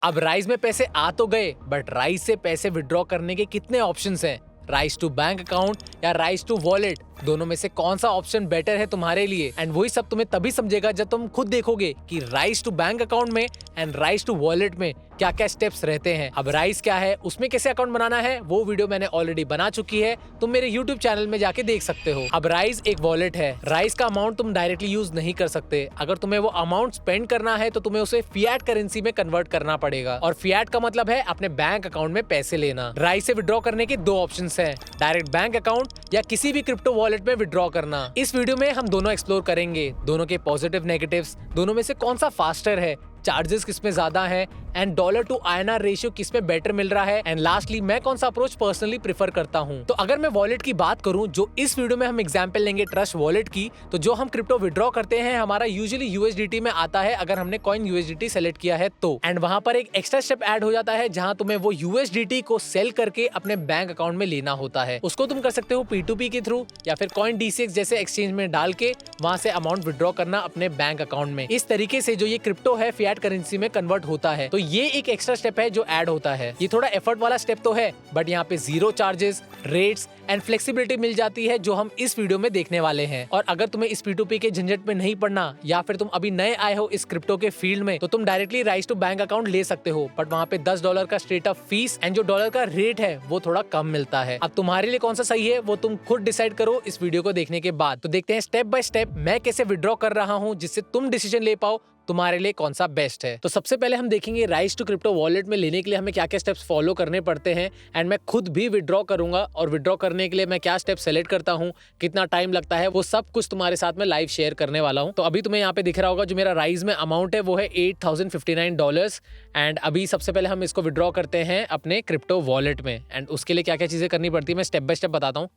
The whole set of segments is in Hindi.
अब राइज में पैसे आ तो गए, बट राइज से पैसे विड्रॉ करने के कितने ऑप्शंस हैं? राइज टू बैंक अकाउंट या राइज टू वॉलेट, दोनों में से कौन सा ऑप्शन बेटर है तुम्हारे लिए? एंड वही सब तुम्हें तभी समझेगा जब तुम खुद देखोगे कि राइज टू बैंक अकाउंट में एंड राइज टू वॉलेट में क्या क्या स्टेप्स रहते हैं। अब राइज क्या है, उसमें कैसे अकाउंट बनाना है, वो वीडियो मैंने ऑलरेडी बना चुकी है, तुम मेरे यूट्यूब चैनल में जाके देख सकते हो। अब राइज एक वॉलेट है। राइज का अमाउंट तुम डायरेक्टली यूज नहीं कर सकते। अगर तुम्हें वो अमाउंट स्पेंड करना है तो तुम्हें उसे फिएट करेंसी में कन्वर्ट करना पड़ेगा, और फिएट का मतलब है अपने बैंक अकाउंट में पैसे लेना। राइज से विड्रॉ करने के दो ऑप्शन है, डायरेक्ट बैंक अकाउंट या किसी भी क्रिप्टो वॉलेट में विड्रॉ करना। इस वीडियो में हम दोनों एक्सप्लोर करेंगे, दोनों के पॉजिटिव नेगेटिव्स, दोनों में से कौन सा फास्टर है, चार्जेस किसमें ज्यादा है, and dollar to INR ratio किसमें बेटर मिल रहा है, एंड लास्टली मैं कौन सा अप्रोच पर्सनली प्रेफर करता हूं। तो अगर मैं वॉलेट की बात करूं, जो इस वीडियो में हम एग्जांपल लेंगे ट्रस्ट वॉलेट की, तो जो हम क्रिप्टो विड्रॉ करते हैं हमारा यूजुअली USDT में आता है अगर हमने कॉइन USDT सेलेक्ट किया है तो। एंड वहां पर एक एक्स्ट्रा स्टेप ऐड हो जाता है जहां तुम्हें वो USDT को सेल करके अपने बैंक अकाउंट में लेना होता है। उसको तुम कर सकते हो P2P के थ्रू या फिर कॉइन DCX जैसे एक्सचेंज में डाल के वहां से अमाउंट विड्रॉ करना अपने बैंक अकाउंट में। इस तरीके से जो ये क्रिप्टो है फिएट करेंसी में कन्वर्ट होता है। तो ये एक एक्स्ट्रा स्टेप है जो ऐड होता है। ये थोड़ा एफर्ट वाला स्टेप तो है, बट यहाँ पे zero charges, rates and flexibility मिल जाती है जो हम इस वीडियो में देखने वाले हैं। और अगर तुम्हें इस P2P के झंझट में नहीं पड़ना या फिर तुम अभी नए आए हो इस क्रिप्टो के फील्ड में, तो तुम directly rise to bank account ले सकते हो, बट वहाँ पे $10 का स्ट्रेट अप फीस एंड जो डॉलर का रेट है वो थोड़ा कम मिलता है। अब तुम्हारे लिए कौन सा सही है वो तुम खुद डिसाइड करो इस वीडियो को देखने के बाद। तो देखते हैं स्टेप बाय स्टेप मैं कैसे विड्रॉ कर रहा हूँ जिससे तुम डिसीजन ले पाओ तुम्हारे लिए कौन सा बेस्ट है। तो सबसे पहले हम देखेंगे राइज टू क्रिप्टो वॉलेट में लेने के लिए हमें क्या क्या स्टेप्स फॉलो करने पड़ते हैं, एंड मैं खुद भी विड्रॉ करूंगा और विड्रॉ करने के लिए मैं क्या स्टेप सेलेक्ट करता हूं, कितना टाइम लगता है, वो सब कुछ तुम्हारे साथ में लाइव शेयर करने वाला हूं। तो अभी तुम्हें यहाँ पे दिख रहा होगा जो मेरा राइज में अमाउंट है वो है $8,059, एंड अभी सबसे पहले हम इसको विड्रॉ करते हैं अपने क्रिप्टो वॉलेट में। एंड उसके लिए क्या क्या चीजें करनी पड़ती है मैं स्टेप बाय स्टेप बताता हूँ।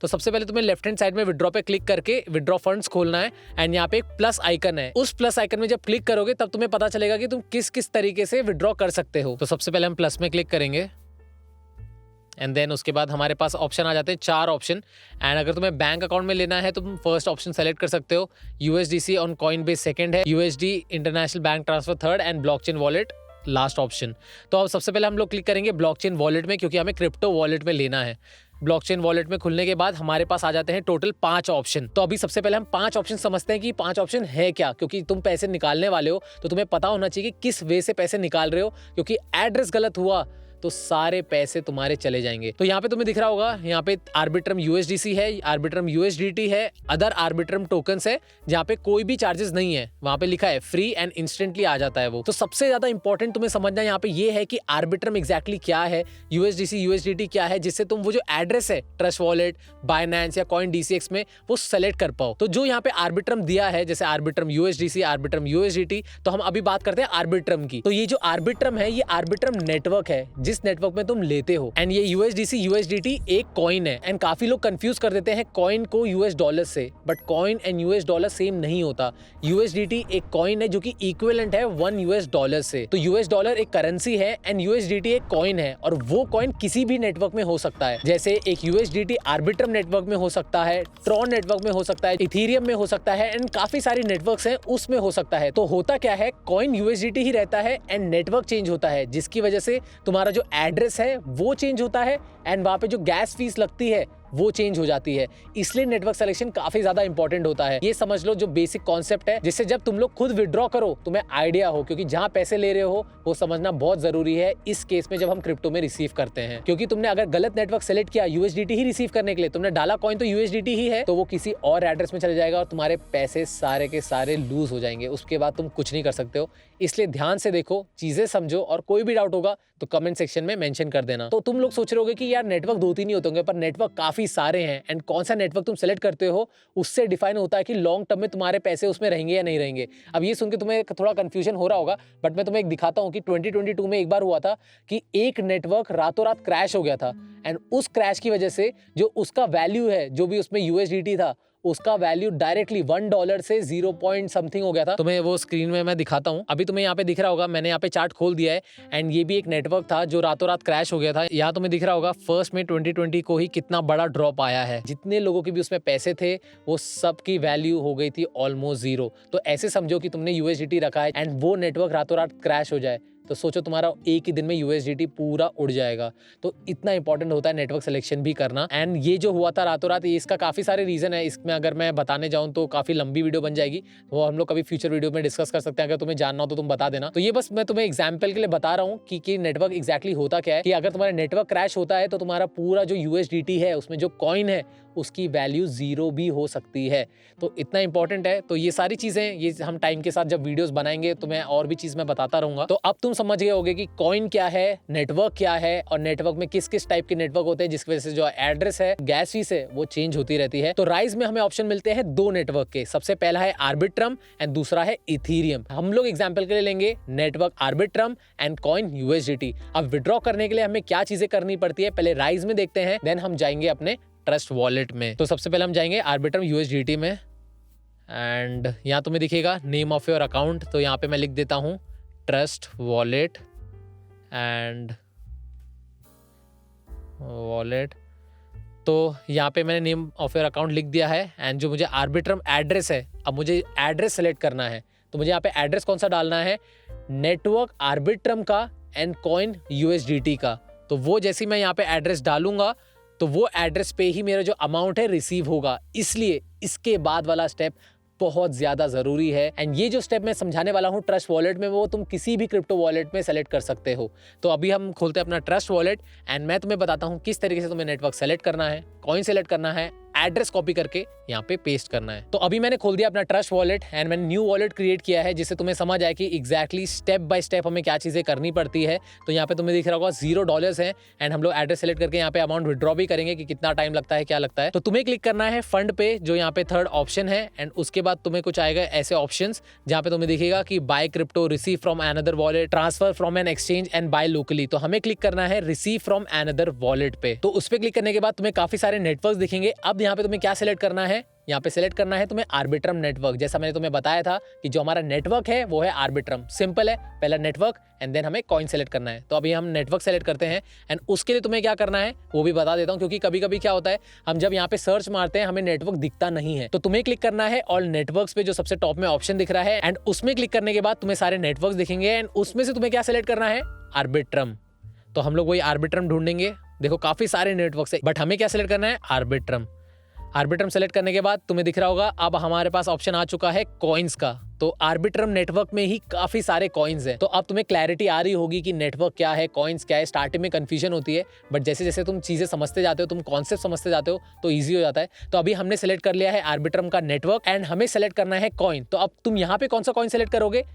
तो सबसे पहले तुम्हें लेफ्ट हैंड साइड में विड्रॉ पे क्लिक करके विड्रॉ फंड्स खोलना है, एंड यहाँ पे एक प्लस आइकन है। उस प्लस आइकन में जब क्लिक करोगे तब तुम्हें पता चलेगा कि तुम किस किस तरीके से विड्रॉ कर सकते हो। तो सबसे पहले हम प्लस में क्लिक करेंगे, एंड देन उसके बाद हमारे पास ऑप्शन आ जाते हैं 4 ऑप्शन। एंड अगर तुम्हें बैंक अकाउंट में लेना है तो तुम फर्स्ट ऑप्शन सेलेक्ट कर सकते हो, USDC ऑन कॉइनबेस सेकंड है, USD international bank transfer third, and blockchain wallet last option. तो अब सबसे पहले हम लोग क्लिक करेंगे ब्लॉकचेन वॉलेट में, क्योंकि हमें क्रिप्टो वॉलेट में लेना है। ब्लॉकचेन वॉलेट में खुलने के बाद हमारे पास आ जाते हैं टोटल 5 ऑप्शन। तो अभी सबसे पहले हम 5 ऑप्शन समझते हैं कि 5 ऑप्शन है क्या, क्योंकि तुम पैसे निकालने वाले हो तो तुम्हें पता होना चाहिए कि किस वे से पैसे निकाल रहे हो, क्योंकि एड्रेस गलत हुआ तो सारे पैसे तुम्हारे चले जाएंगे। तो यहाँ पे तुम्हें दिख रहा होगा, यहाँ पे आर्बिट्रम USDC है, आर्बिट्रम USDT है, अदर आर्बिट्रम टोकन्स है जहाँ पे कोई भी चार्जेस नहीं है, वहाँ पे लिखा है फ्री एंड इंस्टेंटली आ जाता है वो। तो सबसे ज्यादा इंपॉर्टेंट तुम्हें समझना यहाँ पे ये है कि आर्बिट्रम एग्जैक्टली क्या है, USDC USDT क्या है, जिससे तुम वो जो एड्रेस है ट्रस्ट वॉलेट, बाइनेंस या कॉइन DCX में वो सेलेक्ट कर पाओ। तो जो यहाँ पे आर्बिट्रम दिया है जैसे आर्बिट्रम USDC, आर्बिट्रम USDT, तो हम अभी बात करते हैं आर्बिट्रम की। तो ये जो आर्बिट्रम है ये आर्बिट्रम नेटवर्क है जिस नेटवर्क में तुम लेते हो, एंड ये USDC USDT एक कॉइन है। एंड काफी लोग कंफ्यूज कर देते हैं कॉइन को US डॉलर से, but coin and US dollar same नहीं होता। USDT एक कॉइन है जो कि इक्विवेलेंट है 1 US डॉलर से। तो US डॉलर एक करेंसी है एंड USDT एक कॉइन है, और वो कॉइन किसी भी नेटवर्क में हो सकता है। जैसे एक USDT आर्बिट्रम नेटवर्क में हो सकता है, ट्रॉन नेटवर्क में हो सकता है, इथेरियम में हो सकता है, एंड काफी सारी नेटवर्क्स हैं उसमें हो सकता है। तो होता क्या है, कॉइन USDT ही रहता है एंड नेटवर्क चेंज होता है, जिसकी वजह से तुम्हारा जो एड्रेस है वो चेंज होता है, एंड वहां पे जो गैस फीस लगती है वो चेंज हो जाती है। इसलिए नेटवर्क सिलेक्शन काफी ज्यादा इंपॉर्टेंट होता है। ये समझ लो जो बेसिक कॉन्सेप्ट है, जिससे जब तुम लोग खुद विड्रॉ करो तुम्हें आइडिया हो, क्योंकि जहां पैसे ले रहे हो वो समझना बहुत जरूरी है इस केस में जब हम क्रिप्टो में रिसीव करते हैं। क्योंकि तुमने अगर गलत नेटवर्क सेलेक्ट किया USDT ही रिसीव करने के लिए, तुमने डाला कॉइन तो USDT ही है, तो वो किसी और एड्रेस में चले जाएगा और तुम्हारे पैसे सारे के सारे लूज हो जाएंगे। उसके बाद तुम कुछ नहीं कर सकते हो। इसलिए ध्यान से देखो, चीजें समझो, और कोई भी डाउट होगा तो कमेंट सेक्शन में मेंशन कर देना। तो तुम लोग सोच रहे होगे कि यार नेटवर्क 2-3 ही होते होंगे, पर नेटवर्क काफी सारे हैं, एंड कौन सा नेटवर्क तुम सेलेक्ट करते हो उससे डिफाइन होता है कि लॉन्ग टर्म में तुम्हारे पैसे उसमें रहेंगे या नहीं रहेंगे। अब ये सुन के तुम्हें थोड़ा कंफ्यूजन हो रहा होगा, बट मैं तुम्हें एक दिखाता हूँ कि 2022 में एक बार हुआ था कि एक नेटवर्क रातों रात क्रैश हो गया था, एंड उस क्रैश की वजह से जो उसका वैल्यू है, जो भी उसमें USDT था, उसका वैल्यू डायरेक्टली $1 से 0 पॉइंट समथिंग हो गया था। तुम्हें वो स्क्रीन में मैं दिखाता हूँ। अभी तुम्हें यहाँ पे दिख रहा होगा, मैंने यहाँ पे चार्ट खोल दिया है एंड ये भी एक नेटवर्क था जो रातों रात क्रैश हो गया था। यहाँ तुम्हें दिख रहा होगा 1 मई 2020 को ही कितना बड़ा ड्रॉप आया है। जितने लोगों के भी उसमें पैसे थे वो सब की वैल्यू हो गई थी ऑलमोस्ट 0। तो ऐसे समझो कि तुमने USDT रखा है एंड वो नेटवर्क रातों रात क्रैश हो जाए तो सोचो तुम्हारा एक ही दिन में USDT पूरा उड़ जाएगा। तो इतना इंपॉर्टेंट होता है नेटवर्क सिलेक्शन भी करना। एंड ये जो हुआ था रातों रात, इसका काफी सारे रीजन है। इसमें अगर मैं बताने जाऊं तो काफी लंबी वीडियो बन जाएगी, वो हम लोग कभी फ्यूचर वीडियो में डिस्कस कर सकते हैं। अगर तुम्हें जानना हो तो तुम बता देना। तो ये बस मैं तुम्हें एग्जाम्पल के लिए बता रहा हूँ कि नेटवर्क एग्जैक्टली होता क्या है। कि अगर तुम्हारा नेटवर्क क्रैश होता है तो तुम्हारा पूरा जो USDT है, उसमें जो कॉइन है, उसकी वैल्यू 0 भी हो सकती है। तो इतना इंपॉर्टेंट है। तो ये सारी चीजें ये हम टाइम के साथ जब वीडियोस बनाएंगे तो मैं और भी चीज मैं बताता रहूंगा। तो अब तुम समझ गए होगे कि कॉइन क्या है, नेटवर्क क्या है और नेटवर्क में किस किस टाइप के नेटवर्क होते हैं, जिसकी वजह से जो एड्रेस है, गैस फीस है, वो चेंज होती रहती है। तो राइज में हमें ऑप्शन मिलते हैं 2 नेटवर्क के। सबसे पहला है आर्बिट्रम एंड दूसरा है इथीरियम। हम लोग एग्जाम्पल के लिए लेंगे network Arbitrum and coin USDT। अब विड्रॉ करने के लिए हमें क्या चीजें करनी पड़ती है, पहले राइज में देखते हैं, देन हम जाएंगे अपने ट्रस्ट वॉलेट में। तो सबसे पहले हम जाएंगे आर्बिट्रम USDT में एंड यहाँ तुम्हें दिखेगा नेम ऑफ योर अकाउंट। तो यहाँ पे मैं लिख देता हूँ ट्रस्ट वॉलेट एंड वॉलेट। तो यहाँ पे मैंने नेम ऑफ योर अकाउंट लिख दिया है एंड जो मुझे आर्बिट्रम एड्रेस है, अब मुझे एड्रेस सेलेक्ट करना है। तो मुझे यहाँ पे एड्रेस कौन सा डालना है, नेटवर्क आर्बिट्रम का एंड कॉइन USDT का। तो वो जैसे मैं यहाँ पे एड्रेस डालूंगा तो वो एड्रेस पे ही मेरा जो अमाउंट है रिसीव होगा। इसलिए इसके बाद वाला स्टेप बहुत ज्यादा जरूरी है। एंड ये जो स्टेप मैं समझाने वाला हूँ ट्रस्ट वॉलेट में, वो तुम किसी भी क्रिप्टो वॉलेट में सेलेक्ट कर सकते हो। तो अभी हम खोलते हैं अपना ट्रस्ट वॉलेट एंड मैं तुम्हें बताता हूँ किस तरीके से तुम्हें नेटवर्क सेलेक्ट करना है, कॉइन सेलेक्ट करना है, एड्रेस कॉपी करके यहाँ पे पेस्ट करना है। तो अभी मैंने खोल दिया अपना ट्रस्ट वॉलेट एंड मैंने न्यू वॉलेट क्रिएट किया है, जिससे तुम्हें समझ आए कि एग्जैक्टली स्टेप बाय स्टेप हमें क्या चीजें करनी पड़ती है। तो यहाँ पे तुम्हें दिख रहा होगा $0 है एंड हम लोग एड्रेस सेलेक्ट करके यहाँ पे अमाउंट विड्रॉ भी करेंगे कि कितना टाइम लगता है, क्या लगता है। तो तुम्हें क्लिक करना है फंड पे, जो यहाँ पे 3rd ऑप्शन है एंड उसके बाद तुम्हें कुछ आएगा ऐसे ऑप्शंस जहाँ पे तुम्हें दिखेगा कि buy crypto, receive from another wallet, transfer from an exchange and buy locally. तो हमें क्लिक करना है रिसीव फ्रॉम अनदर वॉलेट पे। तो उस पे क्लिक करने के बाद तुम्हें काफी सारे नेटवर्क दिखेंगे। अब यहाँ पे तुम्हें क्या सेलेक्ट करना है, यहाँ पे सेलेक्ट करना है तुम्हें आर्बिट्रम नेटवर्क। जैसा मैंने तुम्हें बताया था कि जो हमारा नेटवर्क है वो है आर्बिट्रम। सिंपल है, पहला नेटवर्क एंड देन हमें कॉइन सेलेक्ट करना है। तो अभी हम नेटवर्क सेलेक्ट करते हैं एंड उसके लिए तुम्हें क्या करना है वो भी बता देता हूँ, क्योंकि कभी कभी क्या होता है हम जब यहाँ पे सर्च मारते हैं हमें नेटवर्क दिखता नहीं है। तो तुम्हें क्लिक करना है ऑल नेटवर्क्स पे, जो सबसे टॉप में ऑप्शन दिख रहा है एंड उसमें क्लिक करने के बाद तुम्हें सारे नेटवर्क दिखेंगे एंड उसमें से तुम्हें क्या सेलेक्ट करना है, आर्बिट्रम। तो हम लोग वही आर्बिट्रम ढूंढेंगे। देखो काफी सारे नेटवर्क है बट हमें क्या सेलेक्ट करना है, आर्बिट्रम। आर्बिट्रम सेलेक्ट करने के बाद तुम्हें दिख रहा होगा अब हमारे पास ऑप्शन आ चुका है कॉइन्स का। तो आर्बिट्रम नेटवर्क में ही काफी सारे कॉइन्स हैं। तो अब तुम्हें क्लैरिटी आ रही होगी कि नेटवर्क क्या है, कॉइन्स क्या है। स्टार्टिंग में कंफ्यूजन होती है बट जैसे जैसे तुम चीजें समझते जाते हो, तुम कॉन्सेप्ट समझते जाते हो तो ईजी हो जाता है। तो अभी हमने सेलेक्ट कर लिया है आर्बिट्रम का नेटवर्क एंड हमें सेलेक्ट करना है कॉइन। तो अब तुम यहाँ पे कौन सा कॉइन सेलेक्ट करोगे,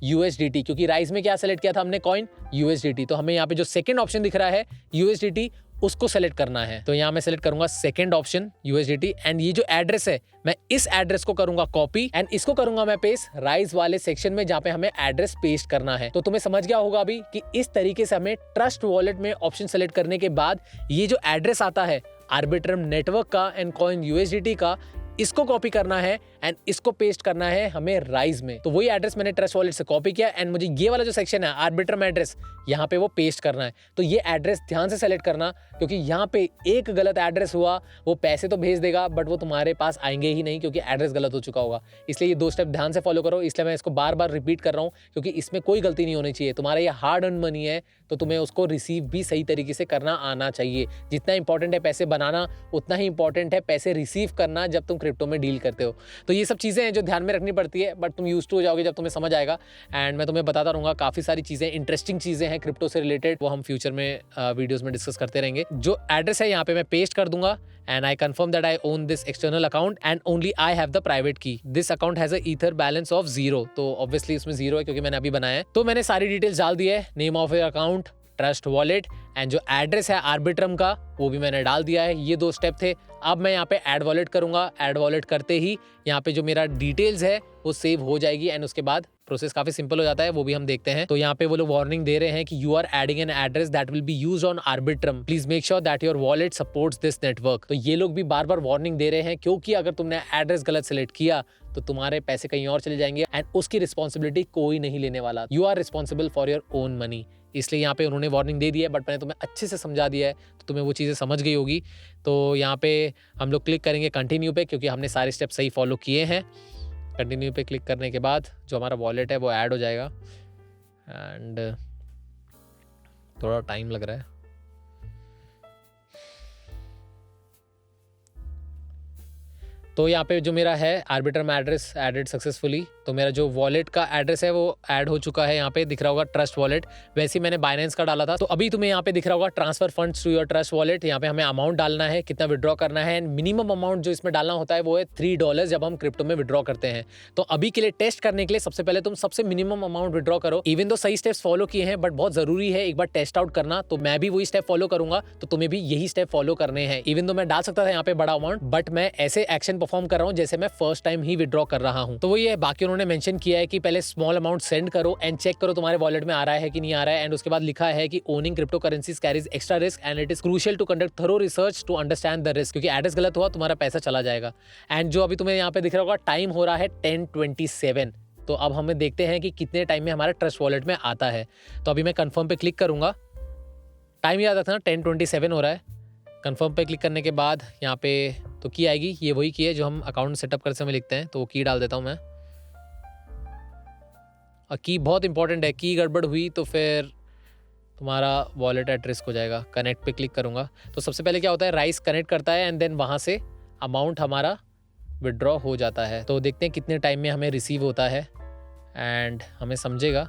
USDT, क्योंकि राइज में क्या सेलेक्ट किया था हमने, कॉइन USDT। तो हमें यहाँ पे जो सेकंड ऑप्शन दिख रहा है USDT, उसको सेलेक्ट करना है। तो यहाँ मैं सेलेक्ट करूंगा सेकंड ऑप्शन USDT एंड ये जो एड्रेस है मैं इस एड्रेस को करूंगा कॉपी एंड इसको करूंगा मैं पेस्ट राइज वाले सेक्शन में जहाँ पे हमें एड्रेस पेस्ट करना है। तो तुम्हें समझ गया होगा अभी कि इस तरीके से हमें ट्रस्ट वॉलेट में ऑप्शन सेलेक्ट करने के बाद ये जो एड्रेस आता है आर्बिट्रम नेटवर्क का एंड कॉइन USDT का, इसको कॉपी करना है एंड इसको पेस्ट करना है हमें राइज में। तो वही एड्रेस मैंने ट्रस्ट वॉलेट से कॉपी किया एंड मुझे ये वाला जो सेक्शन है आर्बिट्रम एड्रेस, यहाँ पे वो पेस्ट करना है। तो ये एड्रेस ध्यान से सेलेक्ट करना, क्योंकि यहाँ पे एक गलत एड्रेस हुआ वो पैसे तो भेज देगा बट वो तुम्हारे पास आएंगे ही नहीं, क्योंकि एड्रेस गलत हो चुका होगा। इसलिए ये 2 स्टेप ध्यान से फॉलो करो। इसलिए मैं इसको बार बार रिपीट कर रहा हूँ, क्योंकि इसमें कोई गलती नहीं होनी चाहिए। तुम्हारा ये हार्ड अर्न मनी है तो तुम्हें उसको रिसीव भी सही तरीके से करना आना चाहिए। जितना इंपॉर्टेंट है पैसे बनाना, उतना ही इंपॉर्टेंट है पैसे रिसीव करना जब तुम क्रिप्टो में डील करते हो। तो ये सब चीज़ें हैं जो ध्यान में रखनी पड़ती है, बट तुम यूज टू हो जाओगे जब तुम्हें समझ आएगा। एंड मैं तुम्हें बताता रहूँगा, काफ़ी सारी चीज़ें, इंटरेस्टिंग चीज़ें हैं क्रिप्टो से रिलेटेड, वो हम फ्यूचर में वीडियोज़ में डिस्कस करते रहेंगे। जो एड्रेस है यहाँ पे मैं पेस्ट कर दूंगा and I confirm that I own this external account and only I have the private key. This account has a ether balance of 0. तो obviously इसमें 0 है क्योंकि मैंने अभी बनाया है। तो मैंने सारी डिटेल्स डाल दी है, name of your account, trust wallet and जो एड्रेस है आर्बिट्रम का वो भी मैंने डाल दिया है। ये 2 स्टेप थे। अब मैं यहाँ पे ऐड वॉलेट करूंगा। ऐड वॉलेट करते ही यहाँ पे जो मेरा डिटेल्स है वो सेव हो जाएगी एंड उसके बाद प्रोसेस काफी सिंपल हो जाता है, वो भी हम देखते हैं। तो यहाँ पे वो लोग वार्निंग दे रहे हैं कि you are adding an address that will be used on Arbitrum, please make sure that your wallet supports this network. तो ये लोग भी बार बार वार्निंग दे रहे हैं, क्योंकि अगर तुमने एड्रेस गलत सेलेक्ट किया तो तुम्हारे पैसे कहीं और चले जाएंगे एंड उसकी रिस्पॉन्सिबिलिटी कोई नहीं लेने वाला। You are responsible for your own money. इसलिए यहाँ पे उन्होंने वार्निंग दे दी है, बट मैंने तुम्हें अच्छे से समझा दिया है तो तुम्हें वो चीज़ें समझ गई होगी। तो यहाँ पे हम लोग क्लिक करेंगे कंटिन्यू पे, क्योंकि हमने सारे स्टेप सही फॉलो किए हैं। कंटिन्यू पे क्लिक करने के बाद जो हमारा वॉलेट है वो ऐड हो जाएगा एंड थोड़ा टाइम लग रहा है। तो यहाँ पे जो मेरा है आर्बिट्रम एड्रेस एडेड सक्सेसफुली, तो मेरा जो वॉलेट का एड्रेस है वो ऐड हो चुका है। यहाँ पे दिख रहा होगा ट्रस्ट वॉलेट, वैसे ही मैंने बाइनेंस का डाला था। तो अभी तुम्हें यहाँ पे दिख रहा होगा transfer funds to your Trust Wallet. यहाँ पे हमें अमाउंट डालना है, कितना विड्रॉ करना है एंड मिनिमम अमाउंट जो इसमें डालना होता है वो है $3 जब हम क्रिप्टो में विड्रॉ करते हैं। तो अभी के लिए टेस्ट करने के लिए सबसे पहले तुम सबसे मिनिमम अमाउंट विड्रॉ करो। इवन तो सही स्टेप्स फॉलो किए हैं, बट बहुत जरूरी है एक बार टेस्ट आउट करना। तो मैं भी वही स्टेप फॉलो करूंगा, तो तुम्हें भी यही स्टेप फॉलो करने हैं। इवन तो मैं डाल सकता था यहाँ पे बड़ा अमाउंट, बट मैं ऐसे एक्शन परफॉर्म कर रहा हूँ जैसे मैं फर्स्ट टाइम ही विड्रॉ कर रहा हूँ। तो वही है, बाकी उन्होंने मेंशन किया है कि पहले स्मॉल अमाउंट सेंड करो एंड चेक करो तुम्हारे वॉलेट में आ रहा है कि नहीं आ रहा है। एंड उसके बाद लिखा है कि owning crypto currencies carries extra risk and it is crucial to conduct thorough research to understand the risk, क्योंकि एड्रेस गलत हुआ तुम्हारा पैसा चला जाएगा। एंड जो अभी तुम्हें यहाँ पे दिख रहा होगा टाइम हो रहा है 10:27। तो अब हमें देखते हैं कि कितने टाइम में हमारा ट्रस्ट वॉलेट में आता है। तो अभी मैं कंफर्म पे क्लिक करूंगा। टाइम याद रखना 10:27 हो रहा है। कंफर्म पे क्लिक करने के बाद यहाँ पे तो की आएगी, ये वही की है जो हम अकाउंट सेटअप करते समय लिखते हैं। तो वो की डाल देता हूँ मैं। और की बहुत इंपॉर्टेंट है, की गड़बड़ हुई तो फिर तुम्हारा वॉलेट एट रिस्क हो जाएगा। कनेक्ट पे क्लिक करूँगा तो सबसे पहले क्या होता है, राइस कनेक्ट करता है एंड देन वहाँ से अमाउंट हमारा विड्रॉ हो जाता है। तो देखते हैं कितने टाइम में हमें रिसीव होता है एंड हमें समझेगा।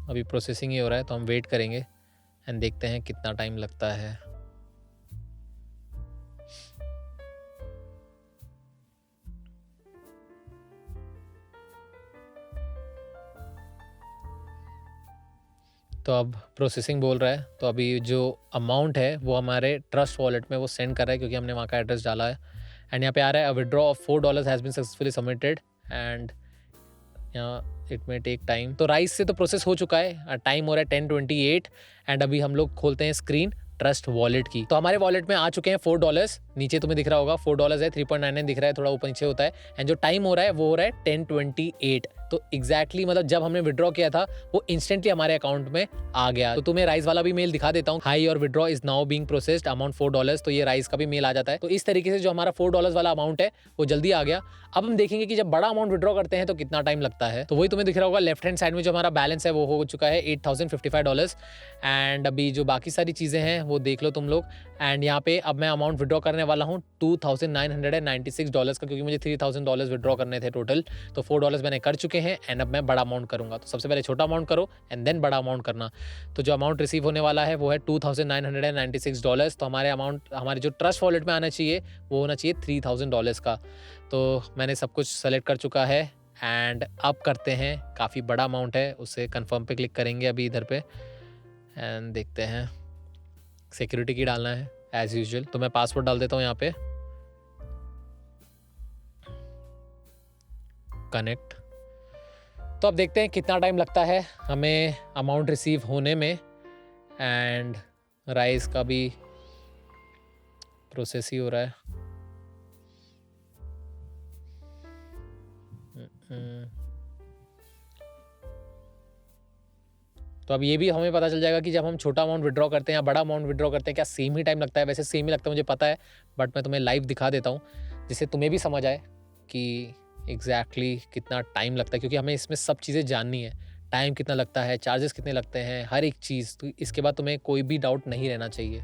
अभी प्रोसेसिंग ही हो रहा है तो हम वेट करेंगे एंड देखते हैं कितना टाइम लगता है। तो अब प्रोसेसिंग बोल रहा है, तो अभी जो अमाउंट है वो हमारे ट्रस्ट वॉलेट में वो सेंड कर रहा है, क्योंकि हमने वहाँ का एड्रेस डाला है। एंड यहाँ पे आ रहा है withdraw of $4 has been successfully submitted and यहाँ इट में टेक टाइम। तो राइस से तो प्रोसेस हो चुका है, टाइम हो रहा है 10:28 एंड अभी हम लोग खोलते हैं स्क्रीन ट्रस्ट वॉलेट की। तो हमारे वॉलेट में आ चुके हैं $4। नीचे तुम्हें दिख रहा होगा $4 है, 3.99 दिख रहा है, थोड़ा ऊपर नीचे होता है। एंड जो टाइम हो रहा है वो हो रहा है 10:28। तो एग्जैक्टली मतलब जब हमने विड्रॉ किया था वो इंस्टेंटली हमारे अकाउंट में आ गया। तो तुम्हें राइस वाला भी मेल दिखा देता हूँ, high your withdraw is now being processed amount $4। तो ये राइस का भी मेल आ जाता है। तो इस तरीके से जो हमारा $4 वाला अमाउंट है वो जल्दी आ गया। अब हम देखेंगे कि जब बड़ा अमाउंट विड्रॉ करते हैं तो कितना टाइम लगता है। तो वही तुम्हें दिख रहा होगा लेफ्ट हैंड साइड में जो हमारा बैलेंस है वो हो चुका है $8,055 एंड अभी जो बाकी सारी चीजें हैं वो देख लो तुम लोग। एंड यहाँ पे अब मैं अमाउंट विड्रॉ करने वाला हूँ $2,996 का, क्योंकि मुझे $3,000 विड्रॉ करने थे टोटल। तो $4 मैंने कर चुके हैं एंड अब मैं बड़ा अमाउंट करूंगा। तो सबसे पहले छोटा अमाउंट करो एंड देन बड़ा अमाउंट करना। तो जो अमाउंट रिसीव होने वाला है वो है $2,996। तो हमारे अमाउंट हमारे जो ट्रस्ट वॉलेट में आना चाहिए वो होना चाहिए $3,000 का। तो मैंने सब कुछ सेलेक्ट कर चुका है एंड अब करते हैं, काफ़ी बड़ा अमाउंट है, उसे कंफर्म पे क्लिक करेंगे अभी इधर पे एंड देखते हैं। सिक्योरिटी की डालना है एज यूजुअल, तो मैं पासवर्ड डाल देता हूँ यहाँ पे। कनेक्ट। तो अब देखते हैं कितना टाइम लगता है हमें अमाउंट रिसीव होने में। एंड राइस का भी प्रोसेस ही हो रहा है। तो अब ये भी हमें पता चल जाएगा कि जब हम छोटा अमाउंट विड्रॉ करते हैं या बड़ा अमाउंट विड्रॉ करते हैं क्या सेम ही टाइम लगता है। वैसे सेम ही लगता है मुझे पता है, बट मैं तुम्हें लाइव दिखा देता हूँ जिससे तुम्हें भी समझ आए कि एग्जैक्टली कितना टाइम लगता है, क्योंकि हमें इसमें सब चीज़ें जाननी है। टाइम कितना लगता है, चार्जेस कितने लगते हैं, हर एक चीज़। तो इसके बाद तुम्हें कोई भी डाउट नहीं रहना चाहिए।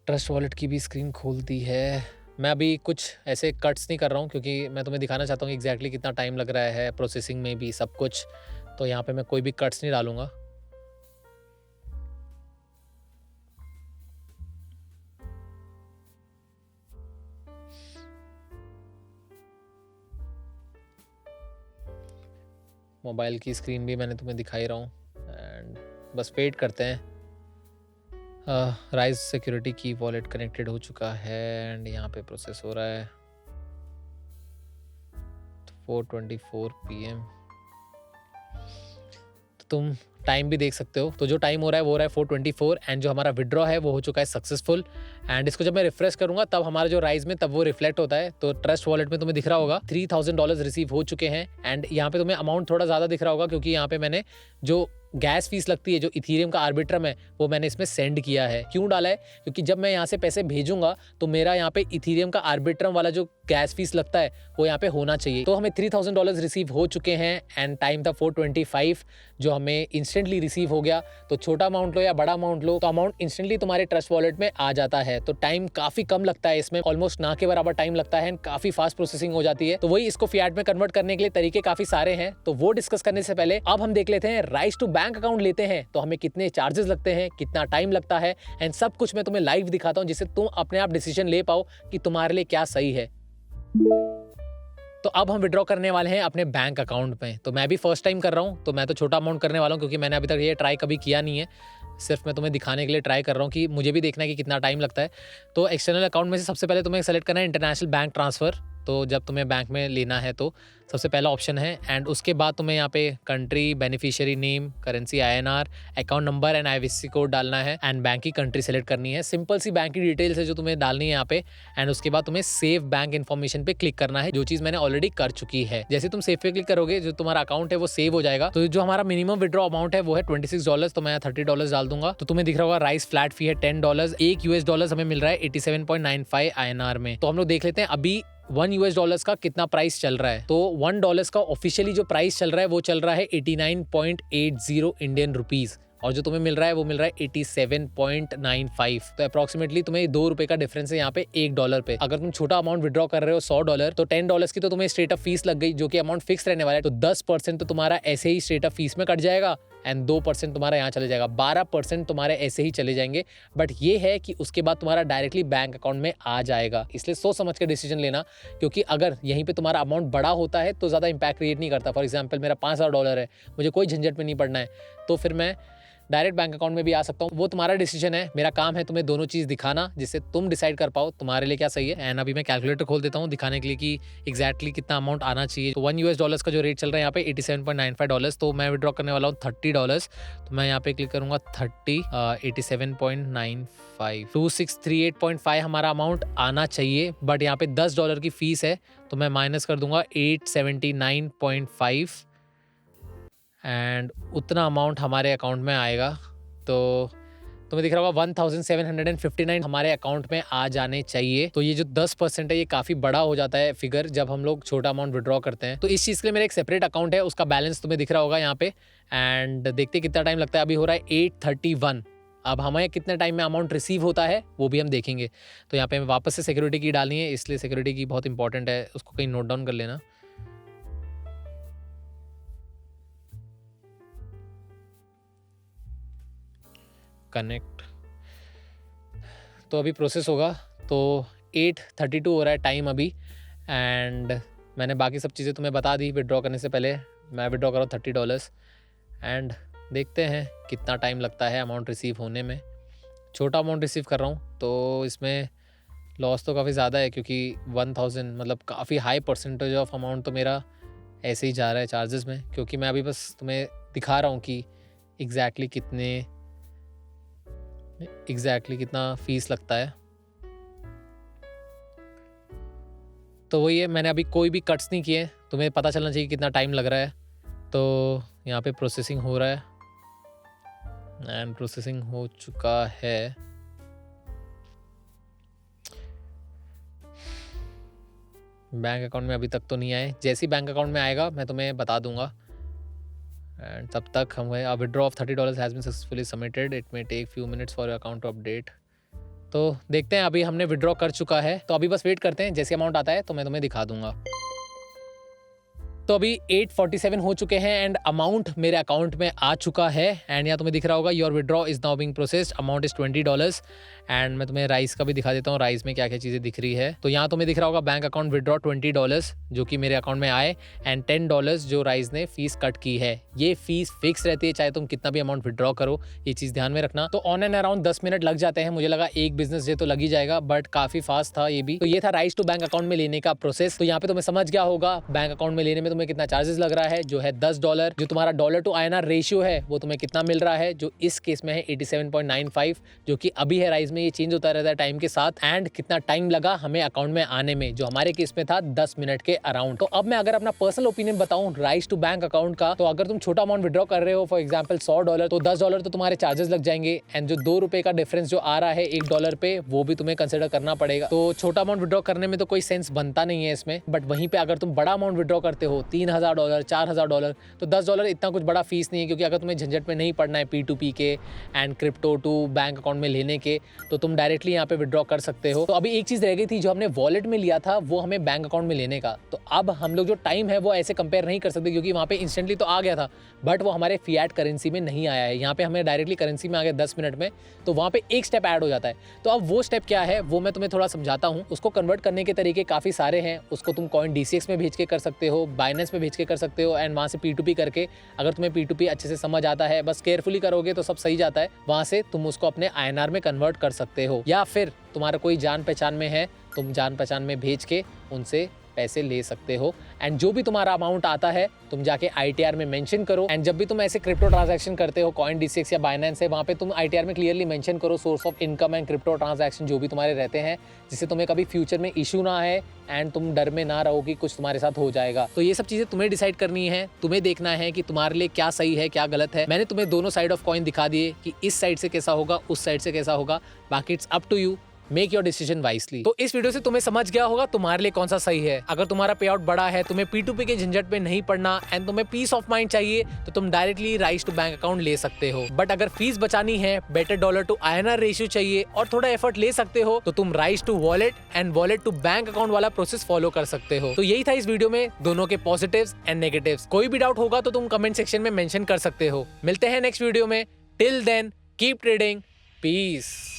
ट्रस्ट वॉलेट की भी स्क्रीन खोल दी है। मैं अभी कुछ ऐसे कट्स नहीं कर रहा हूँ, क्योंकि मैं तुम्हें दिखाना चाहता हूँ एग्जैक्टली कितना टाइम लग रहा है प्रोसेसिंग में भी सब कुछ। तो यहाँ पे मैं कोई भी कट्स नहीं डालूंगा। मोबाइल की स्क्रीन भी मैंने तुम्हें दिखा ही रहा हूँ एंड बस वेट करते हैं। राइज सिक्योरिटी की वॉलेट कनेक्टेड हो चुका है एंड यहाँ पे प्रोसेस हो रहा है 4:24 PM। तो तुम टाइम भी देख सकते हो, तो जो टाइम हो रहा है वो हो रहा है 4:24 एंड जो हमारा विड्रॉ है वो हो चुका है सक्सेसफुल। एंड इसको जब मैं रिफ्रेश करूंगा तब हमारा जो राइज में तब वो रिफ्लेक्ट होता है। तो ट्रस्ट वॉलेट में तुम्हें दिख रहा होगा $3000 रिसीव हो चुके हैं एंड यहाँ पे तुम्हें अमाउंट थोड़ा ज़्यादा दिख रहा होगा क्योंकि यहाँ पे मैंने जो गैस फीस लगती है, जो इथीरियम का आर्बिट्रम है, वो मैंने इसमें सेंड किया है। क्यों डाला है? क्योंकि जब मैं यहाँ से पैसे भेजूंगा तो मेरा यहाँ पे इथीरियम का आर्बिट्रम वाला जो गैस फीस लगता है वो यहाँ पे होना चाहिए। तो हमें $3000 रिसीव हो चुके हैं एंड टाइम था 4:25 जो हमें इंस्टेंटली रिसीव हो गया। तो छोटा अमाउंट लो या बड़ा अमाउंट लो, तो अमाउंट इंस्टेंटली तुम्हारे ट्रस्ट वॉलेट में आ जाता है। तो टाइम काफी कम लगता है इसमें, ऑलमोस्ट ना के बराबर टाइम लगता है, काफी फास्ट प्रोसेसिंग हो जाती है। तो वही इसको फिएट में कन्वर्ट करने के लिए तरीके काफी सारे हैं, तो वो डिस्कस करने से पहले अब हम देख लेते हैं राइज टू बैंक अकाउंट लेते हैं तो हमें कितने चार्जेस लगते हैं, कितना टाइम लगता है एंड सब कुछ मैं तुम्हें लाइव दिखाता हूं जिससे तुम अपने आप डिसीजन ले पाओ कि तुम्हारे लिए क्या सही है। तो अब हम विड्रॉ करने वाले हैं अपने बैंक अकाउंट में। तो मैं भी फर्स्ट टाइम कर रहा हूं, तो मैं तो छोटा अमाउंट करने वाला हूं क्योंकि मैंने अभी तक ये ट्राई कभी किया नहीं है। सिर्फ मैं तुम्हें दिखाने के लिए ट्राई कर रहा हूं कि मुझे भी देखना है कि कितना टाइम लगता है। तो एक्सटर्नल अकाउंट में से सबसे पहले तुम्हें सेलेक्ट करना है इंटरनेशनल बैंक ट्रांसफ़र। तो जब तुम्हें बैंक में लेना है तो सबसे पहला ऑप्शन है एंड उसके बाद तुम्हें यहाँ पे country, beneficiary name, currency INR, account number and IFSC code डालना है एंड बैंक की कंट्री सेलेक्ट करनी है। सिंपल सी बैंक की डिटेल्स है जो तुम्हें डालनी है यहाँ पे एंड उसके बाद तुम्हें सेव बैंक इन्फॉर्मेशन पे क्लिक करना है, जो चीज़ मैंने ऑलरेडी कर चुकी है। जैसे तुम सेव पे क्लिक करोगे जो तुम्हारा अकाउंट है वो सेव हो जाएगा। तो जो हमारा मिनिमम विड्रॉ अमाउंट है वो है $26, तो मैं $30 डाल दूंगा। तो तुम्हें दिख रहा होगा राइस फ्लैट फी है $10, $1 हमें मिल रहा है 87.95 INR में। तो हम लोग देख लेते हैं अभी $1 का कितना प्राइस चल रहा है। तो $1 का ऑफिशियली जो प्राइस चल रहा है वो चल रहा है 89.80 इंडियन रुपीज और जो तुम्हें मिल रहा है वो मिल रहा है 87.95। तो अप्रोक्सीमेटली तुम्हें $2 का डिफरेंस है यहाँ पे $1 पे। अगर तुम छोटा अमाउंट विड्रॉ कर रहे हो $100 तो $10 की तो तुम्हें स्ट्रेट अप फीस लग गई, जो कि अमाउंट फिक्स रहने वाला है। तो 10% तो तुम्हारा ऐसे ही स्ट्रेट अप फीस में कट जाएगा एंड 2% तुम्हारा यहाँ चले जाएगा, 12% तुम्हारे ऐसे ही चले जाएंगे। बट ये है कि उसके बाद तुम्हारा डायरेक्टली बैंक अकाउंट में आ जाएगा, इसलिए सोच समझ के डिसीजन लेना, क्योंकि अगर यहीं पे तुम्हारा अमाउंट बड़ा होता है तो ज़्यादा इंपैक्ट क्रिएट नहीं करता। फॉर एग्जाम्पल मेरा $5000 है, मुझे कोई झंझट में नहीं पड़ना है, तो फिर मैं डायरेक्ट बैंक अकाउंट में भी आ सकता हूँ। वो तुम्हारा डिसीजन है, मेरा काम है तुम्हें दोनों चीज़ दिखाना जिससे तुम डिसाइड कर पाओ तुम्हारे लिए क्या सही है। एंड अभी मैं कैलकुलेटर खोल देता हूँ दिखाने के लिए कि एग्जैक्टली कितना अमाउंट आना चाहिए। तो $1 का जो रेट चल रहा है यहाँ पे $87.95, तो मैं विड्रॉ करने वाला हूँ $30। तो मैं यहाँ पे क्लिक करूँगा 30, 87.95, 2638.5 हमारा अमाउंट आना चाहिए। बट यहाँ पे $10 की फीस है तो मैं माइनस कर दूंगा 879.5 एंड उतना अमाउंट हमारे अकाउंट में आएगा। तो तुम्हें दिख रहा होगा 1759 हमारे अकाउंट में आ जाने चाहिए। तो ये जो 10% है ये काफ़ी बड़ा हो जाता है फिगर जब हम लोग छोटा अमाउंट विड्रॉ करते हैं। तो इस चीज़ के लिए मेरा एक सेपरेट अकाउंट है, उसका बैलेंस तुम्हें दिख रहा होगा यहाँ पे एंड देखते कितना टाइम लगता है। अभी हो रहा है 8:31। अब हमें कितने टाइम में अमाउंट रिसीव होता है वो भी हम देखेंगे। तो यहाँ पे हमें वापस से सिक्योरिटी की डालनी है, इसलिए सिक्योरिटी की बहुत इंपॉर्टेंट है, उसको कहीं नोट डाउन कर लेना। कनेक्ट, तो अभी प्रोसेस होगा। तो 8:32 हो रहा है टाइम अभी एंड मैंने बाकी सब चीज़ें तुम्हें बता दी विड्रॉ करने से पहले। मैं विड्रॉ कर रहा हूँ $30 एंड देखते हैं कितना टाइम लगता है अमाउंट रिसीव होने में। छोटा अमाउंट रिसीव कर रहा हूँ तो इसमें लॉस तो काफ़ी ज़्यादा है क्योंकि 1000 मतलब काफ़ी हाई परसेंटेज ऑफ अमाउंट तो मेरा ऐसे ही जा रहा है चार्जेस में, क्योंकि मैं अभी बस तुम्हें दिखा रहा हूँ कि एग्जैक्टली कितना फ़ीस लगता है। तो वही है, मैंने अभी कोई भी कट्स नहीं किए, तुम्हें पता चलना चाहिए कितना टाइम लग रहा है। तो यहाँ पे प्रोसेसिंग हो रहा है एंड प्रोसेसिंग हो चुका है। बैंक अकाउंट में अभी तक तो नहीं आए, जैसे ही बैंक अकाउंट में आएगा मैं तुम्हें बता दूंगा। एंड तब तक हमें a withdrawal of $30 has been successfully submitted. It may take few minutes for your account to update. तो देखते हैं, अभी हमने विड्रॉ कर चुका है तो अभी बस वेट करते हैं, जैसे अमाउंट आता है तो मैं तुम्हें दिखा दूंगा। तो अभी 8:47 हो चुके हैं एंड अमाउंट मेरे अकाउंट में आ चुका है एंड यहाँ तुम्हें दिख रहा होगा your withdraw is now being processed, amount is $20 and मैं तुम्हें राइस का भी दिखा देता हूँ, राइस में क्या क्या चीज़ें दिख रही है। तो यहाँ तुम्हें दिख रहा होगा बैंक अकाउंट विड्रॉ $20 जो कि मेरे अकाउंट में आए एंड $10 जो राइस ने फीस कट की है। ये फीस फिक्स रहती है चाहे तुम कितना भी अमाउंट विड्रॉ करो, ये चीज़ ध्यान में रखना। तो ऑन एंड अराउंड 10 मिनट लग जाते हैं, मुझे लगा एक बिजनेस डे तो लग ही जाएगा बट काफी फास्ट था ये भी। तो ये था राइस टू बैंक अकाउंट में लेने का प्रोसेस। तो यहाँ पे तुम्हें समझ गया होगा बैंक अकाउंट में लेने में तुम्हें कितना चार्जेस लग रहा है, जो है $10। जो तुम्हारा डॉलर टू INR रेशियो है वो तुम्हें कितना मिल रहा है, जो इस केस में है 87.95, जो कि अभी है राइस में, ये चेंज होता रहता है टाइम के साथ। एंड कितना टाइम लगा हमें अकाउंट में आने में, जो हमारे केस में था 10 मिनट के अराउंड। तो अब मैं अगर अपना पर्सनल ओपिनियन बताऊं राइस टू बैंक अकाउंट का, तो अगर तुम छोटा अमाउंट विड्रॉ कर रहे हो फॉर एग्जाम्पल $100, तो $10 तो तुम्हारे चार्जेस लग जाएंगे एंड जो $2 का डिफरेंस जो आ रहा है $1 पे, वो भी तुम्हें कंसिडर करना पड़ेगा। तो छोटा अमाउंट विड्रॉ करने में तो कोई सेंस बनता नहीं है इसमें, बट वहीं पे अगर तुम बड़ा अमाउंट विड्रॉ करते हो $3000 $4000, तो $10 इतना कुछ बड़ा फीस नहीं है, क्योंकि अगर तुम्हें झंझट में नहीं पड़ना है P2P के and crypto to bank account में लेने के, तो तुम डायरेक्टली यहाँ पे विड्रॉ कर सकते हो। तो अभी एक चीज रह गई थी जो हमने वॉलेट में लिया था, वो हमें बैंक अकाउंट में लेने का। तो अब हम लोग जो टाइम है वो ऐसे कंपेयर नहीं कर सकते, क्योंकि वहाँ पे इंस्टेंटली तो आ गया था बट वो हमारे फिएट करेंसी में नहीं आया है। यहाँ पे हमें डायरेक्टली करेंसी में आ गया 10 मिनट में, तो वहाँ पे एक स्टेप ऐड हो जाता है। तो अब वो स्टेप क्या है वो मैं तुम्हें थोड़ा समझाता हूँ। उसको कन्वर्ट करने के तरीके काफी सारे हैं। उसको तुम CoinDCX में भेज के कर सकते हो, बाइनेंस में भेज के कर सकते हो एंड वहाँ से P2P करके, अगर तुम्हें P2P अच्छे से समझ आता है, बस केयरफुली करोगे तो सब सही जाता है, वहाँ से तुम उसको अपने INR में कन्वर्ट कर सकते हो। या फिर तुम्हारा कोई जान पहचान में है, तुम जान पहचान में भेज के उनसे पैसे ले सकते हो एंड जो भी तुम्हारा अमाउंट आता है तुम जाके ITR में मेंशन करो। एंड जब भी तुम ऐसे क्रिप्टो ट्रांजैक्शन करते हो CoinDCX या बाइनेंस है, वहाँ पे तुम ITR में क्लियरली मेंशन करो source of income and crypto transaction जो भी तुम्हारे रहते हैं, जिससे तुम्हें कभी फ्यूचर में इशू ना है एंड तुम डर में ना रहो कि कुछ तुम्हारे साथ हो जाएगा। तो ये सब चीजें तुम्हें डिसाइड करनी है, तुम्हें देखना है कि तुम्हारे लिए क्या सही है क्या गलत है। मैंने तुम्हें दोनों साइड ऑफ कॉइन दिखा दिए कि इस साइड से कैसा होगा, उस साइड से कैसा होगा, बाकी it's up to you, make your decision wisely. तो इस वीडियो से तुम्हें समझ गया होगा तुम्हारे लिए कौन सा सही है। अगर तुम्हारा पे आउट बड़ा है, तुम्हें P2P के झंझट में नहीं पड़ना एंड तुम्हें पीस ऑफ माइंड चाहिए, तो तुम directly rise to bank account ले सकते हो। बट अगर फीस बचानी है, better dollar to INR ratio चाहिए और थोड़ा एफर्ट ले सकते हो, तो तुम rise to wallet and wallet to bank account वाला प्रोसेस फॉलो कर सकते हो। तो यही था इस वीडियो में, दोनों के पॉजिटिव्स एंड नेगेटिव्स। कोई भी डाउट होगा तो तुम कमेंट सेक्शन में मेंशन कर सकते हो। मिलते हैं नेक्स्ट वीडियो में, till then keep trading, piece.